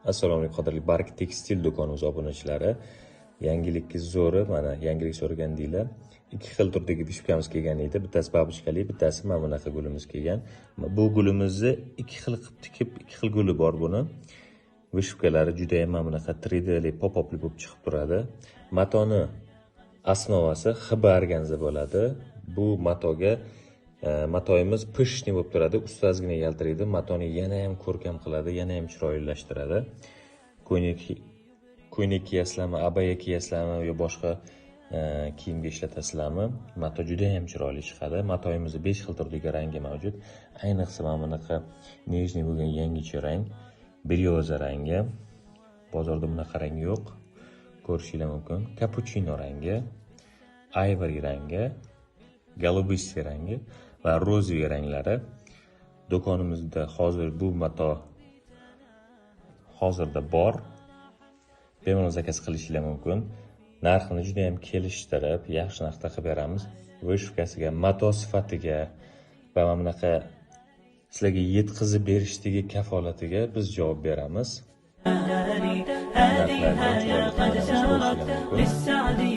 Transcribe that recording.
Assalomu alaykum qadrli Bark tekstil do'konimiz obunachilari. Yangilikka zo'ri, mana yangilik so'ragandinglar. Ikki xil turdagi vishupkamiz kelgan edi. Bittasi babushkali, bittasi mana bunaqa gulimiz kelgan. Bu gulimizni ikki xil qilib tikib, ikki xil guli bor buni. Vishupkalari juda ham mana bunaqa 3D'li pop-upli bo'lib chiqib turadi. Matoni asnovasi hib organza bo'ladi. Bu matoga matoyimiz pishni bo'lib turadi, ustazgina yaltiraydi, matoni yana ham ko'rkam qiladi, yana ham chiroylashtiradi. Ko'ylak kiyasizlarmi, abaya kiyasizlarmi yo boshqa kiyimga ishlatasizlarmi? Mato juda ham chiroyli chiqadi. Matoyimizda 5 xil turdagi rangi mavjud. Ayniqsa mana bunaqa nejniy bo'lgan yangicha rang, biryoza rangi. Bozorda bunaqa rang yo'q. Ko'rishingiz mumkin. Kapuchino rangi, ivory rangi, golubissi rangi va roziy ranglari. Do'konimizda hozir bu mato hozirda bor. Bemalol zakaz qilishingiz mumkin. Narxini juda ham kelishtirib, yaxshi narxda qilib beramiz. Vishupkasiga, mato sifatiga va mana bunaqa sizlarga yetkazib berishdagi kafolatiga biz javob beramiz.